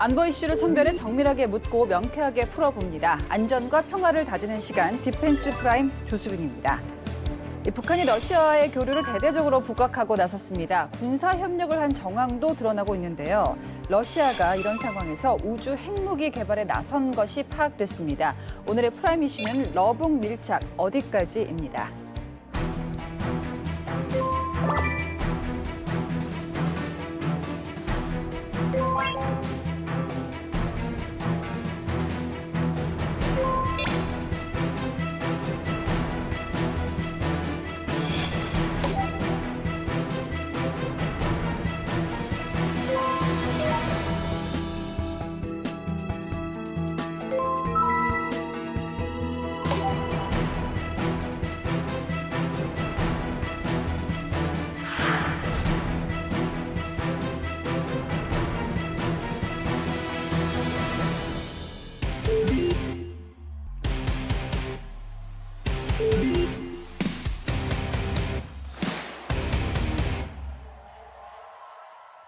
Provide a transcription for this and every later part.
안보 이슈를 선별해 정밀하게 묻고 명쾌하게 풀어봅니다. 안전과 평화를 다지는 시간, 디펜스 프라임 조수빈입니다. 북한이 러시아와의 교류를 대대적으로 부각하고 나섰습니다. 군사협력을 한 정황도 드러나고 있는데요. 러시아가 이런 상황에서 우주 핵무기 개발에 나선 것이 파악됐습니다. 오늘의 프라임 이슈는 러북 밀착 어디까지입니다.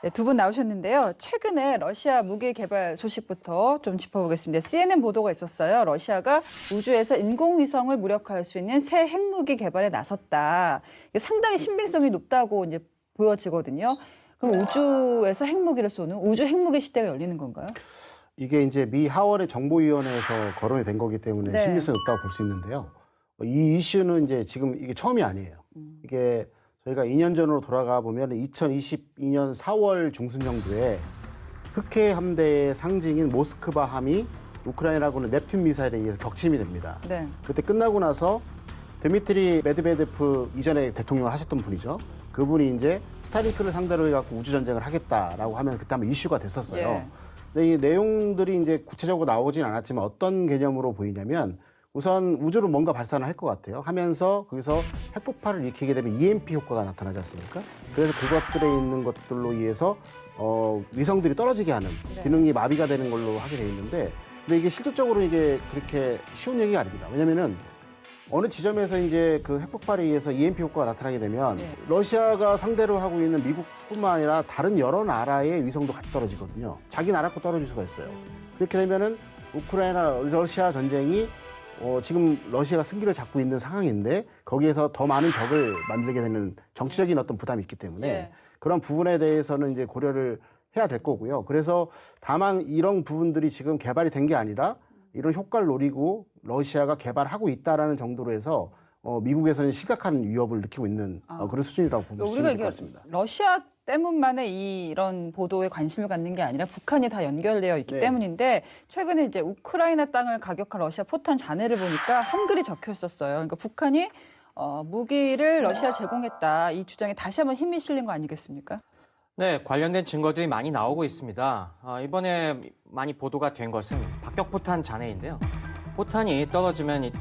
네, 두 분 나오셨는데요. 최근에 러시아 무기 개발 소식부터 좀 짚어보겠습니다. CNN 보도가 있었어요. 러시아가 우주에서 인공위성을 무력화할 수 있는 새 핵무기 개발에 나섰다. 이게 상당히 신빙성이 높다고 이제 보여지거든요. 그럼 우주에서 핵무기를 쏘는 우주 핵무기 시대가 열리는 건가요? 이게 이제 미 하원의 정보위원회에서 거론이 된 거기 때문에 네. 신빙성이 높다고 볼 수 있는데요. 이 이슈는 이제 지금 이게 처음이 아니에요. 이게 저희가 2년 전으로 돌아가 보면 2022년 4월 중순 정도에 흑해 함대의 상징인 모스크바 함이 우크라이나군의 넵튠 미사일에 의해서 격침이 됩니다. 네. 그때 끝나고 나서 드미트리 메드베데프 이전에 대통령을 하셨던 분이죠. 그분이 이제 스타링크를 상대로 해갖고 우주전쟁을 하겠다라고 하면 그때 한번 이슈가 됐었어요. 예. 근데 이 내용들이 이제 구체적으로 나오진 않았지만 어떤 개념으로 보이냐면 우선 우주로 뭔가 발산을 할 것 같아요. 하면서 거기서 핵폭발을 일으키게 되면 EMP 효과가 나타나지 않습니까? 그래서 그것들에 있는 것들로 인해서 위성들이 떨어지게 하는 기능이 마비가 되는 걸로 하게 돼 있는데 근데 이게 실질적으로 이게 그렇게 쉬운 얘기가 아닙니다. 왜냐면은 어느 지점에서 이제 그 핵폭발에 의해서 EMP 효과가 나타나게 되면 러시아가 상대로 하고 있는 미국뿐만 아니라 다른 여러 나라의 위성도 같이 떨어지거든요. 자기 나라 거 떨어질 수가 있어요. 그렇게 되면은 우크라이나 러시아 전쟁이 지금 러시아가 승기를 잡고 있는 상황인데 거기에서 더 많은 적을 만들게 되는 정치적인 어떤 부담이 있기 때문에 그런 부분에 대해서는 이제 고려를 해야 될 거고요. 그래서 다만 이런 부분들이 지금 개발이 된 게 아니라 이런 효과를 노리고 러시아가 개발하고 있다라는 정도로 해서 미국에서는 심각한 위협을 느끼고 있는 그런 수준이라고 보면 될 것 같습니다. 러시아 때문만에 이런 보도에 관심을 갖는 게 아니라 북한이 다 연결되어 있기 때문인데 최근에 이제 우크라이나 땅을 가격한 러시아 포탄 잔해를 보니까 한글이 적혀 있었어요. 그러니까 북한이 무기를 러시아 제공했다. 이 주장에 다시 한번 힘이 실린 거 아니겠습니까? 네, 관련된 증거들이 많이 나오고 있습니다. 이번에 많이 보도가 된 것은 박격포탄 잔해인데요. 포탄이 떨어지면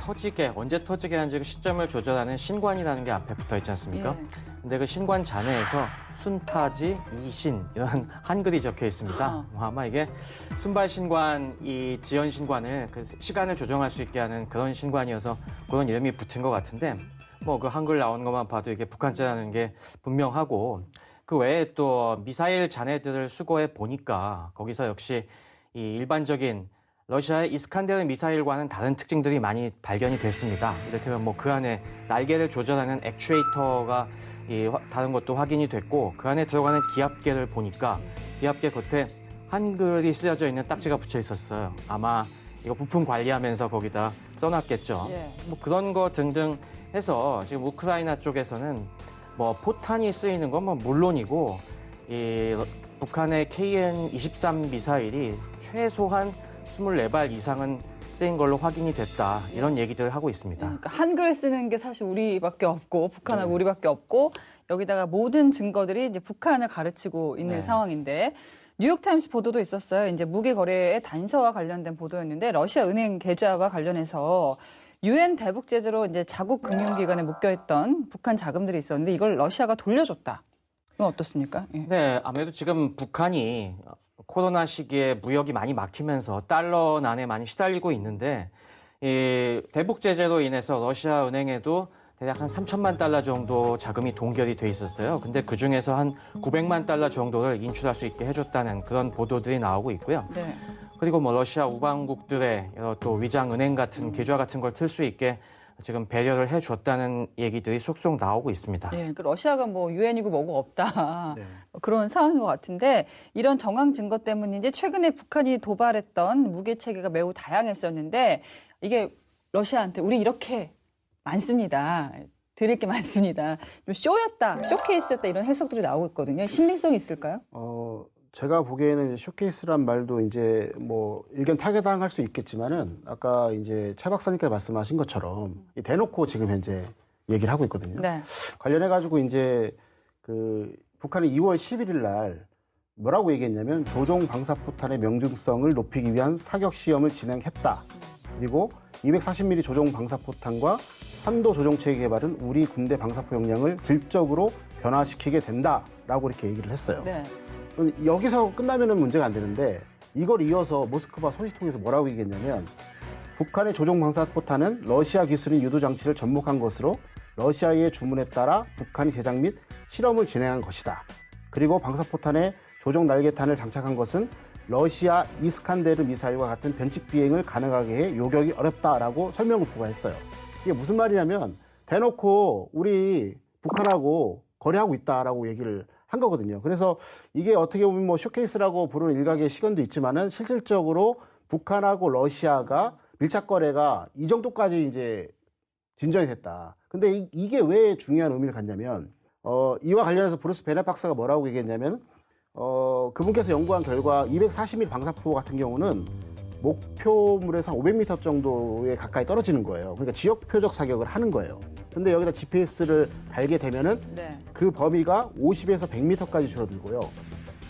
언제 터지게 하는지 그 시점을 조절하는 신관이라는 게 앞에 붙어 있지 않습니까? 근데 그 신관 잔해에서 순타지, 이신 이런 한글이 적혀 있습니다. 아마 이게 순발신관, 이 지연신관을 그 시간을 조정할 수 있게 하는 그런 신관이어서 그런 이름이 붙은 것 같은데 뭐 그 한글 나오는 것만 봐도 이게 북한자라는 게 분명하고 그 외에 또 미사일 잔해들을 수거해 보니까 거기서 역시 이 일반적인 러시아의 이스칸데르 미사일과는 다른 특징들이 많이 발견이 됐습니다. 이를테면 뭐 그 안에 날개를 조절하는 액추에이터가 다른 것도 확인이 됐고 그 안에 들어가는 기압계를 보니까 기압계 겉에 한글이 쓰여져 있는 딱지가 붙여 있었어요. 아마 이거 부품 관리하면서 거기다 써놨겠죠. 뭐 그런 거 등등 해서 지금 우크라이나 쪽에서는 뭐 포탄이 쓰이는 건 뭐 물론이고 이 북한의 KN-23 미사일이 최소한 24발 이상은 쓰인 걸로 확인이 됐다. 이런 얘기들을 하고 있습니다. 그러니까 한글 쓰는 게 사실 우리밖에 없고 북한하고 우리밖에 없고 여기다가 모든 증거들이 이제 북한을 가르치고 있는 상황인데 뉴욕타임스 보도도 있었어요. 이제 무기 거래의 단서와 관련된 보도였는데 러시아 은행 계좌와 관련해서 유엔 대북 제재로 이제 자국 금융기관에 묶여있던 북한 자금들이 있었는데 이걸 러시아가 돌려줬다. 이건 어떻습니까? 네, 아무래도 지금 북한이 코로나 시기에 무역이 많이 막히면서 달러난에 많이 시달리고 있는데 이 대북 제재로 인해서 러시아 은행에도 대략 한 3천만 달러 정도 자금이 동결이 돼 있었어요. 근데 그 중에서 한 900만 달러 정도를 인출할 수 있게 해줬다는 그런 보도들이 나오고 있고요. 네. 그리고 뭐 러시아 우방국들의 여러 또 위장은행 같은 계좌 같은 걸 틀 수 있게 지금 배려를 해줬다는 얘기들이 속속 나오고 있습니다. 예, 그 러시아가 뭐 유엔이고 뭐고 없다. 네. 그런 상황인 것 같은데 이런 정황 증거 때문인지 최근에 북한이 도발했던 무기 체계가 매우 다양했었는데 이게 러시아한테 우리 이렇게 많습니다. 드릴 게 많습니다. 좀 쇼였다, 쇼케이스였다 이런 해석들이 나오고 있거든요. 신빙성이 있을까요? 제가 보기에는 이제 쇼케이스란 말도 이제 뭐 일견 타개당할 수 있겠지만은 아까 이제 최 박사님께서 말씀하신 것처럼 대놓고 지금 현재 얘기를 하고 있거든요. 네. 관련해 가지고 이제 그 북한이 2월 11일 날 뭐라고 얘기했냐면 조종 방사포탄의 명중성을 높이기 위한 사격 시험을 진행했다. 그리고 240mm 조종 방사포탄과 한도 조종체계 개발은 우리 군대 방사포 역량을 질적으로 변화시키게 된다라고 이렇게 얘기를 했어요. 네. 여기서 끝나면은 문제가 안 되는데 이걸 이어서 모스크바 소식통에서 뭐라고 얘기했냐면 북한의 조종 방사포탄은 러시아 기술인 유도 장치를 접목한 것으로 러시아의 주문에 따라 북한이 제작 및 실험을 진행한 것이다. 그리고 방사포탄에 조종 날개탄을 장착한 것은 러시아 이스칸데르 미사일과 같은 변칙 비행을 가능하게 해 요격이 어렵다라고 설명을 부과했어요. 이게 무슨 말이냐면 대놓고 우리 북한하고 거래하고 있다라고 얘기를 한 거거든요. 그래서 이게 어떻게 보면 뭐 쇼케이스라고 부르는 일각의 시견도 있지만은 실질적으로 북한하고 러시아가 밀착 거래가 이 정도까지 이제 진전이 됐다. 근데 이게 왜 중요한 의미를 갖냐면 이와 관련해서 브루스 베넷 박사가 뭐라고 얘기했냐면 그분께서 연구한 결과 240mm 방사포 같은 경우는 목표물에서 한 500m 정도에 가까이 떨어지는 거예요. 그러니까 지역 표적 사격을 하는 거예요. 근데 여기다 GPS를 달게 되면은 네. 그 범위가 50에서 100m까지 줄어들고요.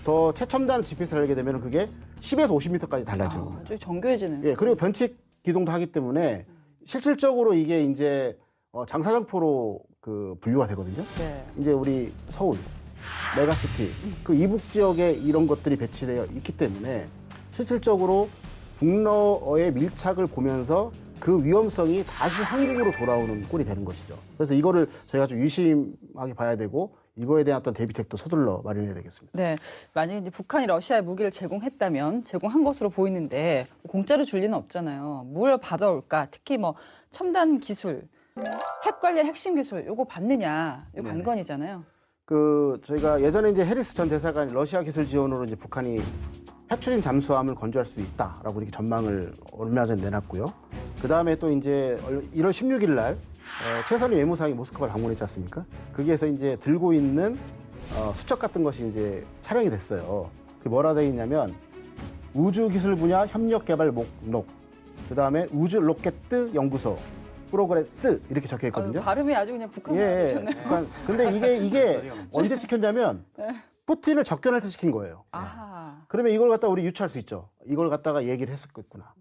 더 최첨단 GPS를 달게 되면 그게 10에서 50m까지 달라지는 겁니다. 아주 정교해지네요. 예, 그리고 변칙 기동도 하기 때문에 실질적으로 이게 이제 장사정포로 그 분류가 되거든요. 네. 이제 우리 서울, 메가시티, 그 이북 지역에 이런 것들이 배치되어 있기 때문에 실질적으로 북러의 밀착을 보면서 그 위험성이 다시 한국으로 돌아오는 꼴이 되는 것이죠. 그래서 이거를 저희가 좀 유심하게 봐야 되고 이거에 대한 어떤 대비책도 서둘러 마련해야 되겠습니다. 네, 만약에 이제 북한이 러시아에 무기를 제공했다면 제공한 것으로 보이는데 공짜로 줄 리는 없잖아요. 뭘 받아올까? 특히 뭐 첨단 기술, 핵 관련 핵심 기술 요거 받느냐? 요 관건이잖아요. 저희가 예전에 이제 해리스 전 대사관이 러시아 기술 지원으로 이제 북한이 핵추진 잠수함을 건조할 수도 있다라고 이렇게 전망을 얼마 전에 내놨고요. 그 다음에 또 이제 1월 16일 날 최선희 외무상이 모스크바를 방문했지 않습니까? 거기에서 이제 들고 있는 수첩 같은 것이 이제 촬영이 됐어요. 그게 뭐라 되어 있냐면 우주 기술 분야 협력 개발 목록, 그 다음에 우주 로켓 연구소, 프로그레스 이렇게 적혀 있거든요. 발음이 아주 그냥 북한 예, 발음이셨네요. 북한. 근데 이게 언제 찍혔냐면 푸틴을 접견할 때 찍힌 거예요. 아하. 그러면 이걸 갖다 우리 유추할 수 있죠. 이걸 갖다가 얘기를 했었겠구나.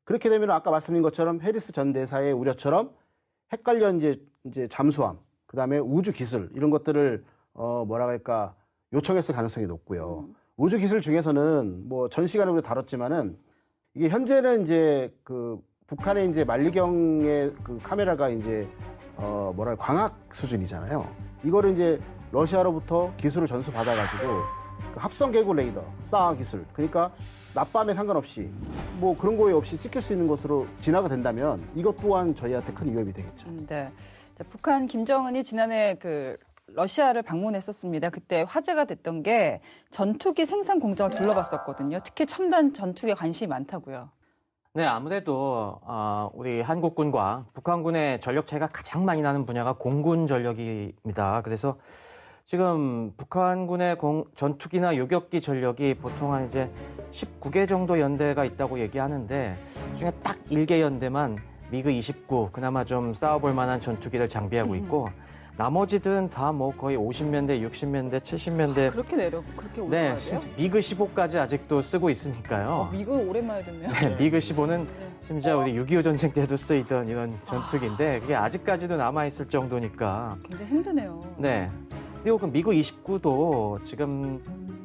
그렇게 되면 아까 말씀드린 것처럼 해리스 전 대사의 우려처럼 핵 관련 이제 잠수함, 그 다음에 우주 기술 이런 것들을 뭐라 할까 요청했을 가능성이 높고요. 우주 기술 중에서는 뭐 전 시간에 우리가 다뤘지만은 이게 현재는 이제 그 북한의 이제 만리경의 그 카메라가 이제 광학 수준이잖아요. 이거를 이제 러시아로부터 기술을 전수 받아가지고 그 합성 개구 레이더, 사 기술. 그러니까 낮밤에 상관없이 뭐 그런 거에 없이 찍힐 수 있는 것으로 진화가 된다면 이것 또한 저희한테 큰 위협이 되겠죠. 네. 자, 북한 김정은이 지난해 그 러시아를 방문했었습니다. 그때 화제가 됐던 게 전투기 생산 공장을 둘러봤었거든요. 특히 첨단 전투기에 관심이 많다고요. 네, 아무래도 우리 한국군과 북한군의 전력 차이가 가장 많이 나는 분야가 공군 전력입니다. 그래서 지금 북한군의 전투기나 요격기 전력이 보통 한 이제 19개 정도 연대가 있다고 얘기하는데 그중에 딱 1개 연대만 미그 29 그나마 좀 싸워볼 만한 전투기를 장비하고 있고 나머지들은 다 뭐 거의 50년대, 60년대, 70년대 그렇게 네, 올라가야 돼요? 미그 15까지 아직도 쓰고 있으니까요. 미국 오랜만에 듣네요. 네, 미그 15는 심지어 우리 6.25 전쟁 때도 쓰이던 이런 전투기인데 그게 아직까지도 남아있을 정도니까 굉장히 힘드네요. 네. 그리고 그 미그 29도 지금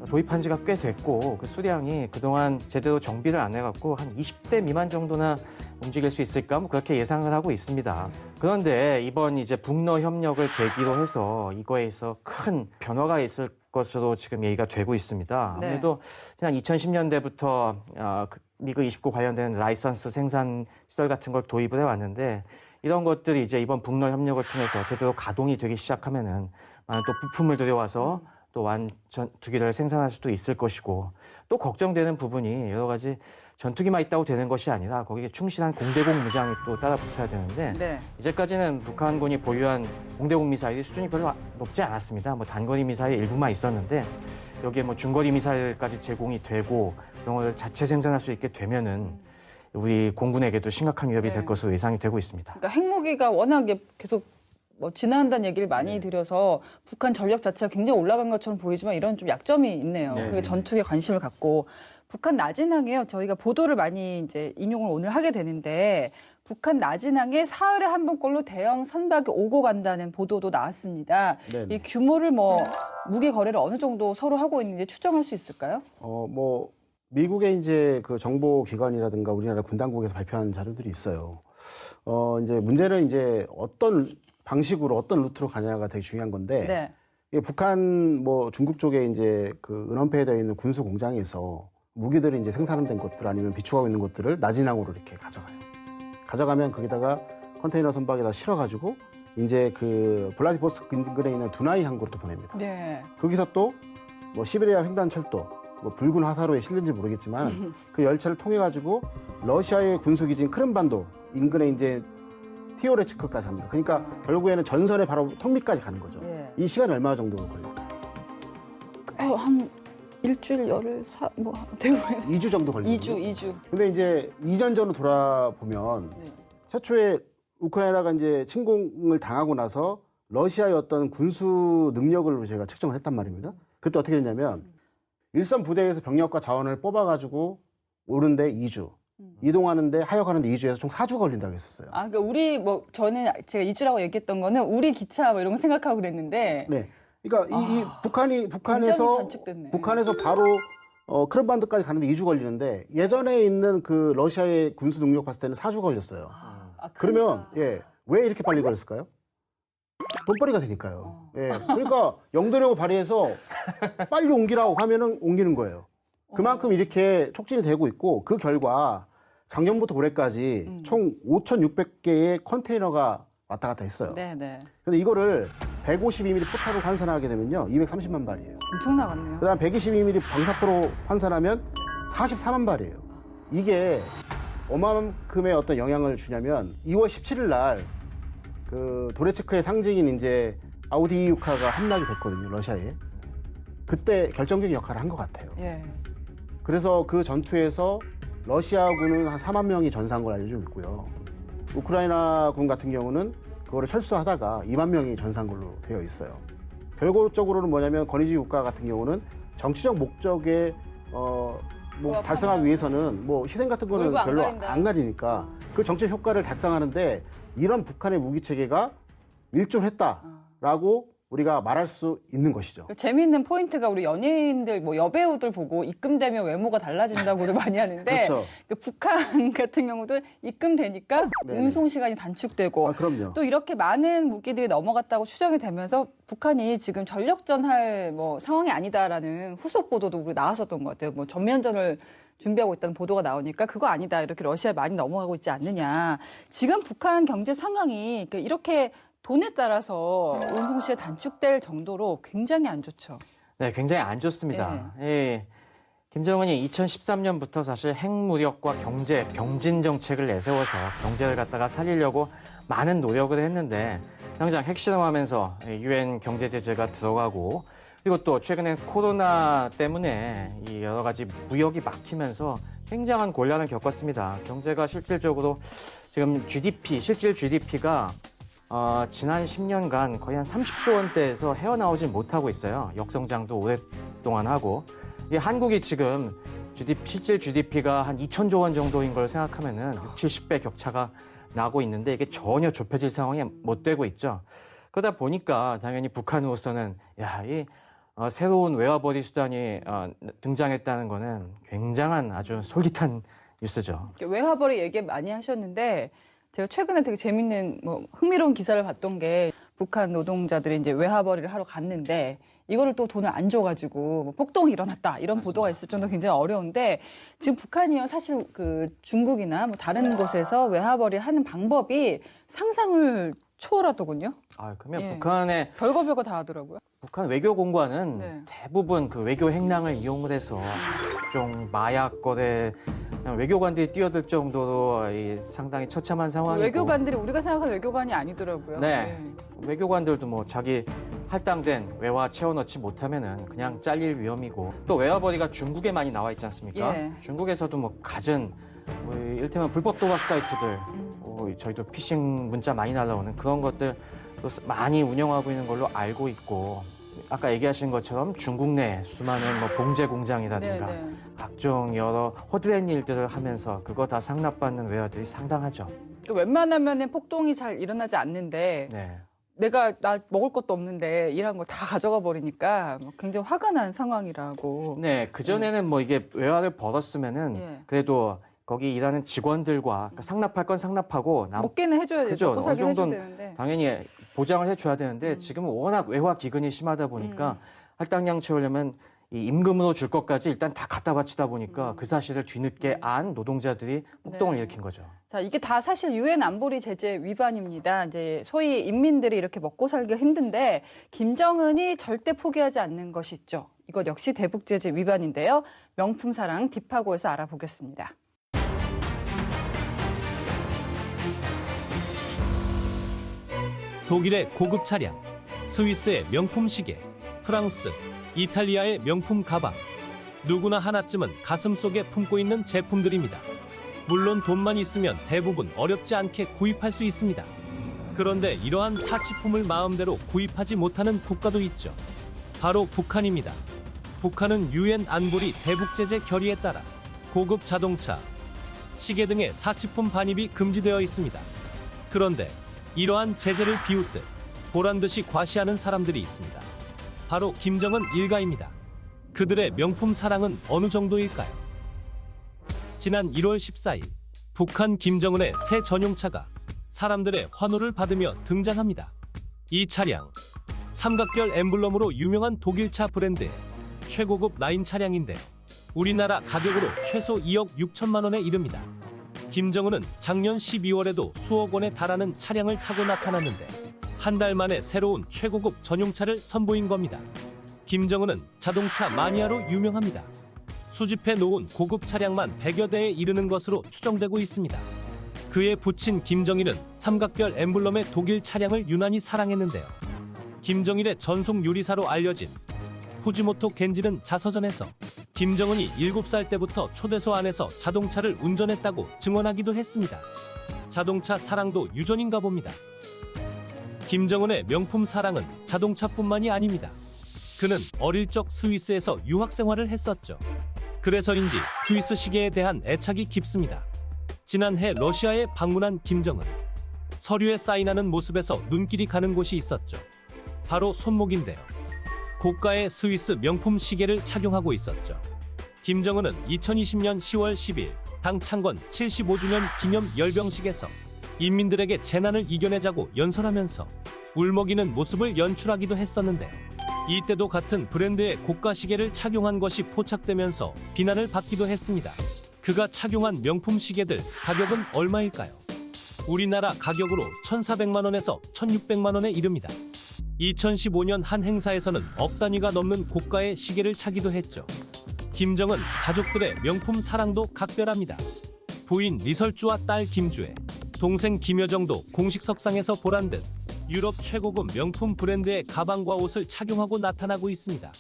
도입한 지가 꽤 됐고 그 수량이 그동안 제대로 정비를 안 해갖고 한 20대 미만 정도나 움직일 수 있을까 뭐 그렇게 예상을 하고 있습니다. 그런데 이번 이제 북러 협력을 계기로 해서 이거에서 큰 변화가 있을 것으로 지금 얘기가 되고 있습니다. 아무래도 지난 2010년대부터 미그 29 관련된 라이선스 생산 시설 같은 걸 도입을 해왔는데 이런 것들이 이제 이번 북러 협력을 통해서 제대로 가동이 되기 시작하면은 많은 또 부품을 들여와서 또 전투기를 생산할 수도 있을 것이고 또 걱정되는 부분이 여러 가지 전투기만 있다고 되는 것이 아니라 거기에 충실한 공대공 무장이 또 따라 붙어야 되는데 이제까지는 북한군이 보유한 공대공 미사일이 수준이 별로 높지 않았습니다. 뭐 단거리 미사일 일부만 있었는데 여기에 뭐 중거리 미사일까지 제공이 되고 이런 걸 자체 생산할 수 있게 되면은 우리 공군에게도 심각한 위협이 될 것으로 예상이 되고 있습니다. 그러니까 핵무기가 워낙 계속 진화한다는 얘기를 많이 드려서 북한 전력 자체가 굉장히 올라간 것처럼 보이지만 이런 좀 약점이 있네요. 그리고 전투기에 관심을 갖고 북한 나진항에요. 저희가 보도를 많이 이제 인용을 오늘 하게 되는데 북한 나진항에 사흘에 한 번꼴로 대형 선박이 오고 간다는 보도도 나왔습니다. 네네. 이 규모를 무기 거래를 어느 정도 서로 하고 있는지 추정할 수 있을까요? 미국의 이제 그 정보기관이라든가 우리나라 군 당국에서 발표한 자료들이 있어요. 이제 문제는 이제 어떤 방식으로 어떤 루트로 가냐가 되게 중요한 건데 이게 북한 중국 쪽에 이제 그 은원폐되어 있는 군수 공장에서 무기들이 이제 생산된 것들 아니면 비축하고 있는 것들을 나진항으로 이렇게 가져가요. 가져가면 거기다가 컨테이너 선박에다 실어가지고 이제 그 블라디보스토크 근근에 있는 두나이 항구로 또 보냅니다. 거기서 또 시베리아 횡단철도 붉은 화살호에 실린지 모르겠지만 그 열차를 통해 가지고 러시아의 군수기지인 크림반도 인근에 이제 티오레츠크까지 갑니다. 그러니까 결국에는 전선의 바로 턱 밑까지 가는 거죠. 이 시간이 얼마 정도 걸릴까요? 한 일주일, 열흘, 대구에서 2주 정도 걸리거든요. 2주. 근데 이제 2년 전으로 돌아보면 최초에 우크라이나가 이제 침공을 당하고 나서 러시아의 어떤 군수 능력을 제가 측정을 했단 말입니다. 그때 어떻게 됐냐면 일선 부대에서 병력과 자원을 뽑아가지고 오는데 2주. 이동하는데 하역하는데 2주에서 총 4주 걸린다고 했었어요. 그러니까 우리 저는 제가 2주라고 얘기했던 거는 우리 기차 이런 거 생각하고 그랬는데. 그러니까 이 북한에서 바로 크림반도까지 가는데 2주 걸리는데 예전에 있는 그 러시아의 군수 능력 봤을 때는 4주 걸렸어요. 그러면 왜 이렇게 빨리 걸렸을까요? 돈벌이가 되니까요. 그러니까 영도력을 발휘해서 빨리 옮기라고 하면은 옮기는 거예요. 그만큼 이렇게 촉진이 되고 있고 그 결과 작년부터 올해까지 총 5,600개의 컨테이너가 왔다 갔다 했어요. 근데 이거를 152mm 포탑으로 환산하게 되면요. 230만 발이에요. 엄청 나갔네요. 그다음 122mm 방사포로 환산하면 44만 발이에요. 이게 얼마만큼의 어떤 영향을 주냐면 2월 17일 날 그 도네츠크의 상징인 이제 아우디이우카가 함락이 됐거든요. 러시아에. 그때 결정적인 역할을 한 것 같아요. 그래서 그 전투에서 러시아군은 한 4만 명이 전사한 걸 알려지고 있고요. 우크라이나 군 같은 경우는 그거를 철수하다가 2만 명이 전사한 걸로 되어 있어요. 결과적으로는 뭐냐면 권위주의 국가 같은 경우는 정치적 목적에 달성하기 위해서는 희생 같은 거는 별로 안 가리니까 그 정치 효과를 달성하는데 이런 북한의 무기 체계가 밀조했다라고 우리가 말할 수 있는 것이죠. 재미있는 포인트가 우리 연예인들, 여배우들 보고 입금되면 외모가 달라진다고도 많이 하는데 그렇죠. 북한 같은 경우도 입금되니까 운송 시간이 단축되고 그럼요. 또 이렇게 많은 무기들이 넘어갔다고 추정이 되면서 북한이 지금 전력전할 상황이 아니다라는 후속 보도도 우리 나왔었던 것 같아요. 전면전을 준비하고 있다는 보도가 나오니까 그거 아니다. 이렇게 러시아에 많이 넘어가고 있지 않느냐. 지금 북한 경제 상황이 이렇게 돈에 따라서 운송 시에 단축될 정도로 굉장히 안 좋죠. 네, 굉장히 안 좋습니다. 김정은이 2013년부터 사실 핵무력과 병진 정책을 내세워서 경제를 갖다가 살리려고 많은 노력을 했는데 당장 핵실험하면서 유엔 경제 제재가 들어가고 그리고 또 최근에 코로나 때문에 이 여러 가지 무역이 막히면서 굉장한 곤란을 겪었습니다. 경제가 실질적으로 지금 실질 GDP가 지난 10년간 거의 한 30조 원대에서 헤어나오지 못하고 있어요. 역성장도 오랫동안 하고. 한국이 지금 실질 GDP가 한 2,000조 원 정도인 걸 생각하면은 60, 70배 격차가 나고 있는데 이게 전혀 좁혀질 상황이 못 되고 있죠. 그러다 보니까 당연히 북한으로서는 새로운 외화벌이 수단이 등장했다는 거는 굉장한 아주 솔깃한 뉴스죠. 외화벌이 얘기 많이 하셨는데 제가 최근에 되게 재밌는 흥미로운 기사를 봤던 게 북한 노동자들이 이제 외화벌이를 하러 갔는데 이거를 또 돈을 안 줘가지고 폭동이 일어났다 이런 보도가 있을 정도로 굉장히 어려운데 지금 북한이요 사실 그 중국이나 다른 곳에서 외화벌이 하는 방법이 상상을 초월하더군요. 그러면 북한의 별거 다 하더라고요. 북한 외교 공관은 네. 대부분 그 외교 행랑을 이용을 해서 각종 마약 거래 외교관들이 뛰어들 정도로 상당히 처참한 상황이고 외교관들이 우리가 생각하는 외교관이 아니더라고요. 네. 외교관들도 자기 할당된 외화 채워넣지 못하면은 그냥 잘릴 위험이고 또 외화벌이가 중국에 많이 나와 있지 않습니까? 예. 중국에서도 갖은 이를테면 불법 도박 사이트들 저희도 피싱 문자 많이 날라오는 그런 것들 많이 운영하고 있는 걸로 알고 있고 아까 얘기하신 것처럼 중국 내 수많은 봉제 공장이라든가 네. 각종 여러 허드렛 일들을 하면서 그거 다 상납받는 외화들이 상당하죠. 웬만하면 폭동이 잘 일어나지 않는데 네. 나 먹을 것도 없는데 일한 걸 다 가져가 버리니까 굉장히 화가 난 상황이라고. 네, 그전에는 이게 외화를 벌었으면은 그래도 거기 일하는 직원들과 상납할 건 상납하고 먹게는 해줘야 되죠. 그죠. 먹고 살긴 어느 해줘야 정도는 되는데. 당연히 보장을 해줘야 되는데 지금은 워낙 외화 기근이 심하다 보니까 할당량 채우려면 이 임금으로 줄 것까지 일단 다 갖다 바치다 보니까 그 사실을 뒤늦게 안 노동자들이 폭동을 일으킨 거죠. 자, 이게 다 사실 유엔 안보리 제재 위반입니다. 이제 소위 인민들이 이렇게 먹고 살기가 힘든데 김정은이 절대 포기하지 않는 것이 있죠. 이것 역시 대북 제재 위반인데요. 명품 사랑 딥하고에서 알아보겠습니다. 독일의 고급 차량, 스위스의 명품 시계, 프랑스, 이탈리아의 명품 가방. 누구나 하나쯤은 가슴 속에 품고 있는 제품들입니다. 물론 돈만 있으면 대부분 어렵지 않게 구입할 수 있습니다. 그런데 이러한 사치품을 마음대로 구입하지 못하는 국가도 있죠. 바로 북한입니다. 북한은 유엔 안보리 대북제재 결의에 따라 고급 자동차, 시계 등의 사치품 반입이 금지되어 있습니다. 그런데 이러한 제재를 비웃듯 보란듯이 과시하는 사람들이 있습니다. 바로 김정은 일가입니다. 그들의 명품 사랑은 어느 정도일까요? 지난 1월 14일 북한 김정은의 새 전용차가 사람들의 환호를 받으며 등장합니다. 이 차량, 삼각결 엠블럼으로 유명한 독일차 브랜드의 최고급 라인 차량인데요. 우리나라 가격으로 최소 2억 6천만 원에 이릅니다. 김정은은 작년 12월에도 수억 원에 달하는 차량을 타고 나타났는데 한 달 만에 새로운 최고급 전용차를 선보인 겁니다. 김정은은 자동차 마니아로 유명합니다. 수집해 놓은 고급 차량만 100여 대에 이르는 것으로 추정되고 있습니다. 그에 붙인 김정일은 삼각별 엠블럼의 독일 차량을 유난히 사랑했는데요. 김정일의 전속 요리사로 알려진 후지모토 겐지는 자서전에서 김정은이 7살 때부터 초대소 안에서 자동차를 운전했다고 증언하기도 했습니다. 자동차 사랑도 유전인가 봅니다. 김정은의 명품 사랑은 자동차뿐만이 아닙니다. 그는 어릴 적 스위스에서 유학 생활을 했었죠. 그래서인지 스위스 시계에 대한 애착이 깊습니다. 지난해 러시아에 방문한 김정은. 서류에 사인하는 모습에서 눈길이 가는 곳이 있었죠. 바로 손목인데요. 고가의 스위스 명품 시계를 착용하고 있었죠. 김정은은 2020년 10월 10일 당 창건 75주년 기념 열병식에서 인민들에게 재난을 이겨내자고 연설하면서 울먹이는 모습을 연출하기도 했었는데요. 이때도 같은 브랜드의 고가 시계를 착용한 것이 포착되면서 비난을 받기도 했습니다. 그가 착용한 명품 시계들 가격은 얼마일까요? 우리나라 가격으로 1,400만 원에서 1,600만 원에 이릅니다. 2015년 한 행사에서는 억 단위가 넘는 고가의 시계를 차기도 했죠. 김정은 가족들의 명품 사랑도 각별합니다. 부인 리설주와 딸 김주애, 동생 김여정도 공식 석상에서 보란듯 유럽 최고급 명품 브랜드의 가방과 옷을 착용하고 나타나고 있습니다.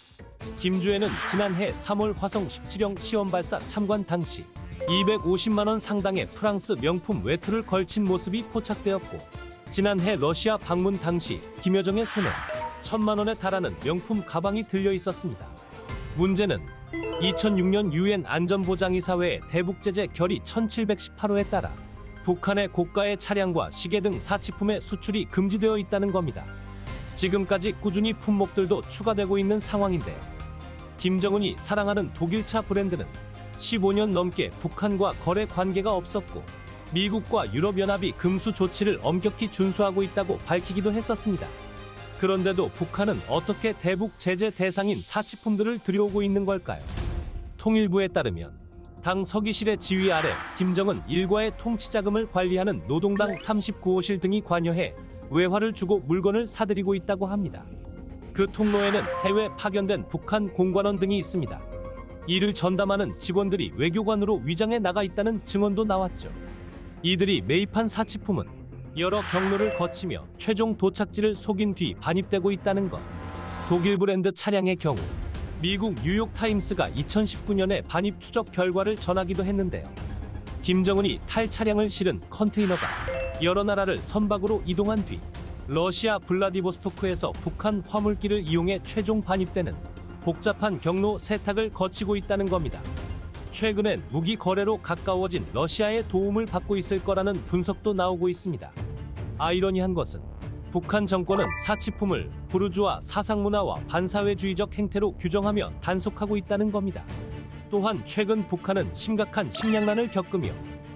김주애는 지난해 3월 화성 17형 시험 발사 참관 당시 250만 원 상당의 프랑스 명품 외투를 걸친 모습이 포착되었고, 지난해 러시아 방문 당시 김여정의 손에 1,000만 원에 달하는 명품 가방이 들려 있었습니다. 문제는 2006년 유엔 안전보장이사회의 대북제재 결의 1718호에 따라 북한의 고가의 차량과 시계 등 사치품의 수출이 금지되어 있다는 겁니다. 지금까지 꾸준히 품목들도 추가되고 있는 상황인데요. 김정은이 사랑하는 독일차 브랜드는 15년 넘게 북한과 거래 관계가 없었고 미국과 유럽연합이 금수 조치를 엄격히 준수하고 있다고 밝히기도 했었습니다. 그런데도 북한은 어떻게 대북 제재 대상인 사치품들을 들여오고 있는 걸까요? 통일부에 따르면 당 서기실의 지휘 아래 김정은 일과의 통치자금을 관리하는 노동당 39호실 등이 관여해 외화를 주고 물건을 사들이고 있다고 합니다. 그 통로에는 해외 파견된 북한 공관원 등이 있습니다. 이를 전담하는 직원들이 외교관으로 위장해 나가 있다는 증언도 나왔죠. 이들이 매입한 사치품은 여러 경로를 거치며 최종 도착지를 속인 뒤 반입되고 있다는 것. 독일 브랜드 차량의 경우 미국 뉴욕타임스가 2019년에 반입 추적 결과를 전하기도 했는데요. 김정은이 탈 차량을 실은 컨테이너가 여러 나라를 선박으로 이동한 뒤 러시아 블라디보스토크에서 북한 화물기를 이용해 최종 반입되는 복잡한 경로 세탁을 거치고 있다는 겁니다. 최근엔 무기 거래로 가까워진 러시아의 도움을 받고 있을 거라는 분석도 나오고 있습니다. 아이러니한 것은 북한 정권은 사치품을 부르주아 사상문화와 반사회주의적 행태로 규정하며 단속하고 있다는 겁니다. 또한 최근 북한은 심각한 식량난을 겪으며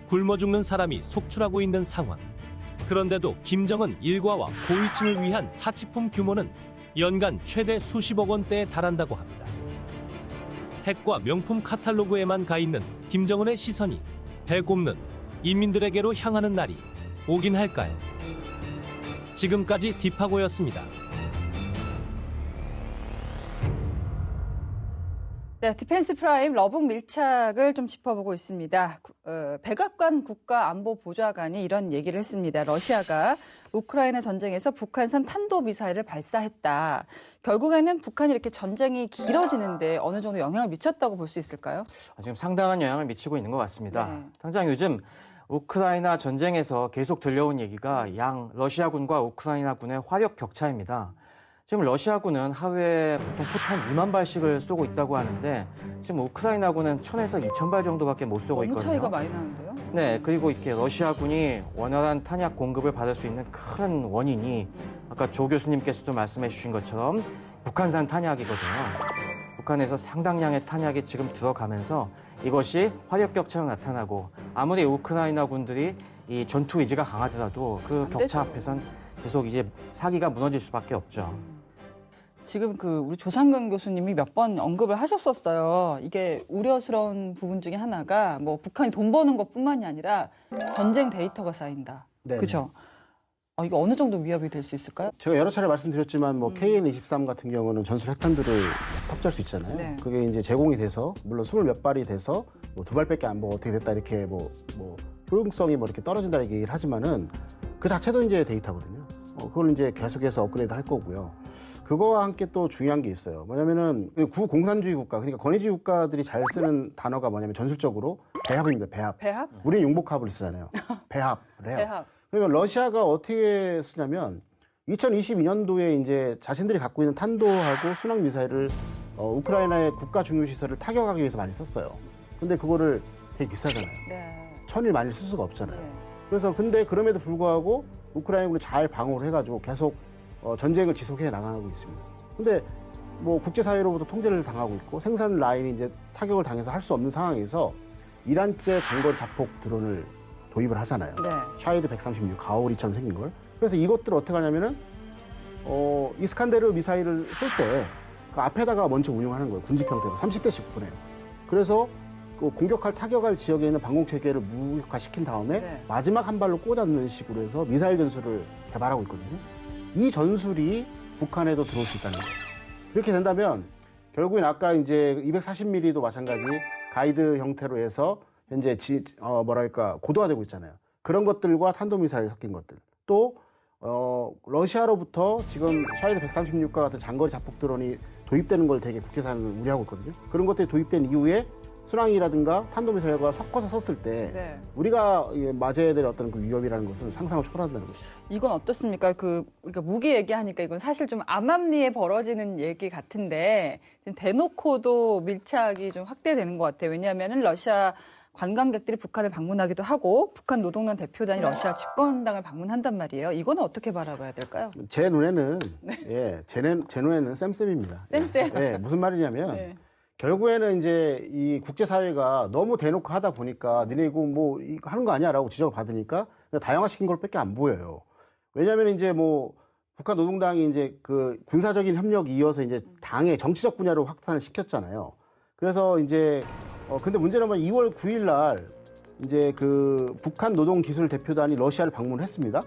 굶어 죽는 사람이 속출하고 있는 상황. 그런데도 김정은 일과와 고위층을 위한 사치품 규모는 연간 최대 수십억 원대에 달한다고 합니다. 핵과 명품 카탈로그에만 가 있는 김정은의 시선이 배꼽는 인민들에게로 향하는 날이 오긴 할까요? 지금까지 딥하고였습니다. 네, 디펜스 프라임 러북 밀착을 좀 짚어보고 있습니다. 백악관 국가안보보좌관이 이런 얘기를 했습니다. 러시아가 우크라이나 전쟁에서 북한산 탄도미사일을 발사했다. 결국에는 북한이 이렇게 전쟁이 길어지는데 어느 정도 영향을 미쳤다고 볼 수 있을까요? 지금 상당한 영향을 미치고 있는 것 같습니다. 네. 당장 요즘 우크라이나 전쟁에서 계속 들려온 얘기가 양 러시아군과 우크라이나군의 화력 격차입니다. 지금 러시아군은 하루에 보통 포탄 2만 발씩을 쏘고 있다고 하는데 지금 우크라이나군은 1000에서 2000발 정도밖에 못 쏘고 너무 있거든요. 차이가 많이 나는데요? 네, 그리고 이렇게 러시아군이 원활한 탄약 공급을 받을 수 있는 큰 원인이 아까 조 교수님께서도 말씀해 주신 것처럼 북한산 탄약이거든요. 북한에서 상당량의 탄약이 지금 들어가면서 이것이 화력 격차로 나타나고 아무리 우크라이나 군들이 이 전투 의지가 강하더라도 그 격차 앞에선 계속 이제 사기가 무너질 수밖에 없죠. 지금 우리 조상근 교수님이 몇 번 언급을 하셨었어요. 이게 우려스러운 부분 중에 하나가 뭐 북한이 돈 버는 것뿐만이 아니라 전쟁 데이터가 쌓인다. 네. 그렇죠? 이거 어느 정도 위협이 될 수 있을까요? 제가 여러 차례 말씀드렸지만 뭐 KN-23 같은 경우는 전술 핵탄두를 탑재할 수 있잖아요. 네. 그게 이제 제공이 돼서 물론 20몇 발이 돼서 뭐 2발밖에 안 보고 어떻게 됐다 이렇게 뭐 효용성이 뭐 이렇게 떨어진다는 얘기를 하지만은 그 자체도 이제 데이터거든요. 그걸 이제 계속해서 업그레이드 할 거고요. 그거와 함께 또 중요한 게 있어요. 뭐냐면은 구공산주의 국가, 그러니까 권위주의 국가들이 잘 쓰는 단어가 뭐냐면 전술적으로 배합입니다. 배합. 배합? 우리는 용복합을 쓰잖아요. 배합을 해요. 배합. 그러면 러시아가 어떻게 쓰냐면 2022년도에 이제 자신들이 갖고 있는 탄도하고 순항 미사일을 우크라이나의 국가 중요 시설을 타격하기 위해서 많이 썼어요. 근데 그거를 되게 비싸잖아요. 네. 천일 만일 쓸 수가 없잖아요. 네. 그래서 근데 그럼에도 불구하고 우크라이나군이 잘 방어를 해가지고 계속 전쟁을 지속해 나가고 있습니다. 근데 뭐 국제사회로부터 통제를 당하고 있고 생산 라인이 이제 타격을 당해서 할 수 없는 상황에서 이란제 장거리 자폭 드론을 도입을 하잖아요. 네. 샤이드 136 가오리처럼 생긴 걸. 그래서 이것들을 어떻게 하냐면은 이스칸데르 미사일을 쓸 때 그 앞에다가 먼저 운용하는 거예요. 군집 형태로 30대씩 보내요. 그래서 그 공격할 타격할 지역에 있는 방공 체계를 무력화시킨 다음에 네. 마지막 한 발로 꽂아놓는 식으로 해서 미사일 전술을 개발하고 있거든요. 이 전술이 북한에도 들어올 수 있다는 거예요. 이렇게 된다면 결국엔 아까 이제 240mm도 마찬가지 가이드 형태로 해서 현재 고도화되고 있잖아요. 그런 것들과 탄도미사일 섞인 것들. 또 러시아로부터 지금 샤이드 136과 같은 장거리 자폭 드론이 도입되는 걸 되게 국제사회는 우려하고 있거든요. 그런 것들이 도입된 이후에 순항이라든가 탄도미사일과 섞어서 썼을 때 네. 우리가 맞아야 될 어떤 그 위협이라는 것은 상상을 초월한다는 것이죠. 이건 어떻습니까? 우리가 무기 얘기하니까 이건 사실 좀 암암리에 벌어지는 얘기 같은데 대놓고도 밀착이 좀 확대되는 것 같아요. 왜냐하면은 러시아 관광객들이 북한을 방문하기도 하고 북한 노동당 대표단이 러시아 집권당을 방문한단 말이에요. 이거는 어떻게 바라봐야 될까요? 제 눈에는 제 눈에는 쌤쌤입니다. 쌤쌤. 예, 무슨 말이냐면 네. 결국에는 이제 이 국제사회가 너무 대놓고 하다 보니까 니네 이거 뭐 이거 하는 거 아니야라고 지적을 받으니까 다양화시킨 걸밖에 안 보여요. 왜냐하면 이제 뭐 북한 노동당이 이제 그 군사적인 협력이 이어서 이제 당의 정치적 분야로 확산을 시켰잖아요. 그래서 이제 근데 문제는 뭐 2월 9일 날 이제 그 북한 노동기술 대표단이 러시아를 방문했습니다.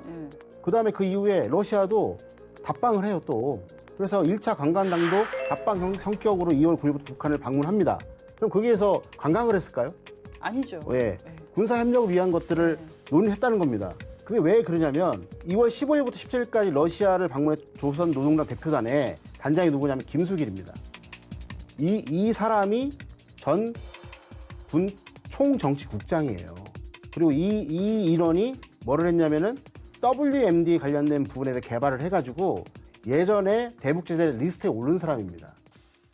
그 다음에 그 이후에 러시아도 답방을 해요 또. 그래서 1차 관광당도 답방 성격으로 2월 9일부터 북한을 방문합니다. 그럼 거기에서 관광을 했을까요? 아니죠. 예. 군사협력을 위한 것들을 논의했다는 겁니다. 그게 왜 그러냐면 2월 15일부터 17일까지 러시아를 방문한 조선 노동당 대표단의 단장이 누구냐면 김수길입니다. 이 사람이 전 군 총정치국장이에요. 그리고 이 인원이 뭐를 했냐면은 WMD 관련된 부분에 대해 개발을 해가지고 예전에 대북제재 리스트에 오른 사람입니다.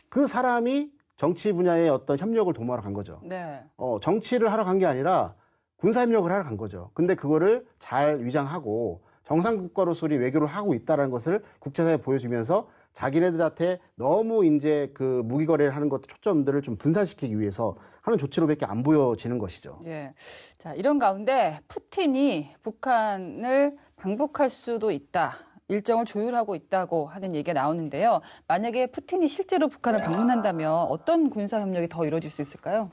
그 사람이 정치 분야의 어떤 협력을 도모하러 간 거죠. 네. 정치를 하러 간 게 아니라 군사협력을 하러 간 거죠. 근데 그거를 잘 위장하고 정상국가로서의 외교를 하고 있다는 것을 국제사회에 보여주면서 자기네들한테 너무 이제 그 무기 거래를 하는 것 초점들을 좀 분산시키기 위해서 하는 조치로밖에 안 보여지는 것이죠. 예. 자, 이런 가운데 푸틴이 북한을 방북할 수도 있다. 일정을 조율하고 있다고 하는 얘기가 나오는데요. 만약에 푸틴이 실제로 북한을 방문한다면 어떤 군사협력이 더 이루어질 수 있을까요?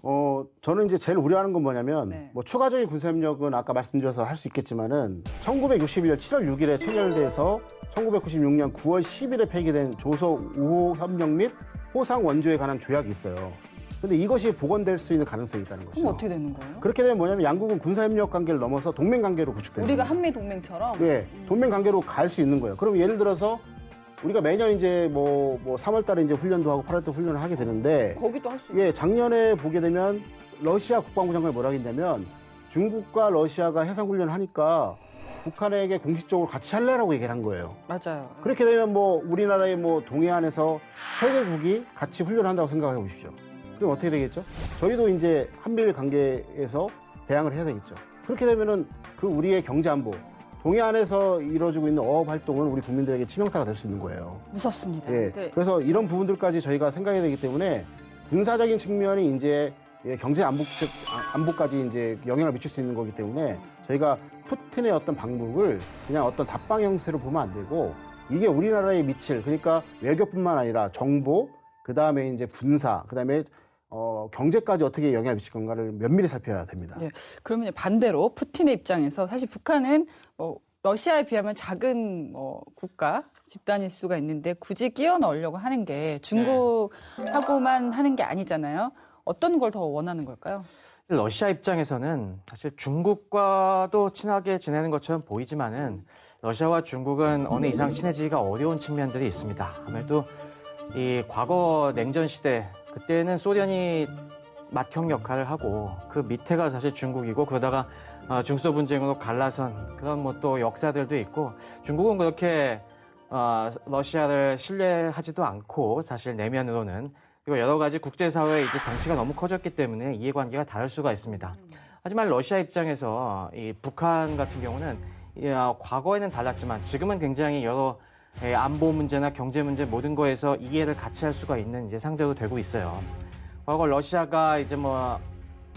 저는 이제 제일 우려하는 건 뭐냐면, 네. 뭐 추가적인 군사협력은 아까 말씀드려서 할 수 있겠지만은, 1961년 7월 6일에 체결돼서 1996년 9월 10일에 폐기된 조서 우호 협력 및 호상 원조에 관한 조약이 있어요. 근데 이것이 복원될 수 있는 가능성이 있다는 것이죠. 그럼 어떻게 되는 거예요? 그렇게 되면 뭐냐면 양국은 군사협력 관계를 넘어서 동맹 관계로 구축되는 우리가 거예요. 한미 동맹처럼? 네, 동맹 관계로 갈 수 있는 거예요. 그럼 예를 들어서 우리가 매년 이제 뭐 3월 달에 이제 훈련도 하고 8월 때 훈련을 하게 되는데, 거기도 할 수 있는 예, 작년에 보게 되면 러시아 국방부 장관이 뭐라고 했냐면 중국과 러시아가 해상훈련을 하니까 북한에게 공식적으로 같이 할래라고 얘기를 한 거예요. 맞아요. 그렇게 되면 뭐 우리나라의 뭐 동해안에서 세 개국이 같이 훈련을 한다고 생각해 보십시오. 그럼 어떻게 되겠죠? 저희도 이제 한미일 관계에서 대항을 해야 되겠죠. 그렇게 되면은 그 우리의 경제 안보, 동해안에서 이루어지고 있는 어업 활동은 우리 국민들에게 치명타가 될 수 있는 거예요. 무섭습니다. 예. 네. 그래서 이런 부분들까지 저희가 생각해야 되기 때문에 군사적인 측면이 이제 경제 안보까지 이제 영향을 미칠 수 있는 거기 때문에 저희가 푸틴의 어떤 방북을 그냥 어떤 답방 형태로 보면 안 되고, 이게 우리나라에 미칠, 그러니까 외교뿐만 아니라 정보, 그 다음에 이제 군사, 그 다음에 경제까지 어떻게 영향을 미칠 건가를 면밀히 살펴야 됩니다. 네. 그러면 반대로 푸틴의 입장에서 사실 북한은 러시아에 비하면 작은 국가 집단일 수가 있는데 굳이 끼워 넣으려고 하는 게 중국하고만 하는 게 아니잖아요. 어떤 걸 더 원하는 걸까요? 러시아 입장에서는 사실 중국과도 친하게 지내는 것처럼 보이지만은 러시아와 중국은 어느 이상 친해지기가 어려운 측면들이 있습니다. 아무래도 이 과거 냉전 시대, 그때는 소련이 맏형 역할을 하고 그 밑에가 사실 중국이고, 그러다가 중소 분쟁으로 갈라선 그런 뭐 또 역사들도 있고, 중국은 그렇게 러시아를 신뢰하지도 않고 사실 내면으로는, 그리고 여러 가지 국제사회의 이제 덩치가 너무 커졌기 때문에 이해관계가 다를 수가 있습니다. 하지만 러시아 입장에서 이 북한 같은 경우는 과거에는 달랐지만 지금은 굉장히 여러 안보 문제나 경제 문제 모든 거에서 이해를 같이 할 수가 있는 이제 상대로 되고 있어요. 과거 러시아가 이제 뭐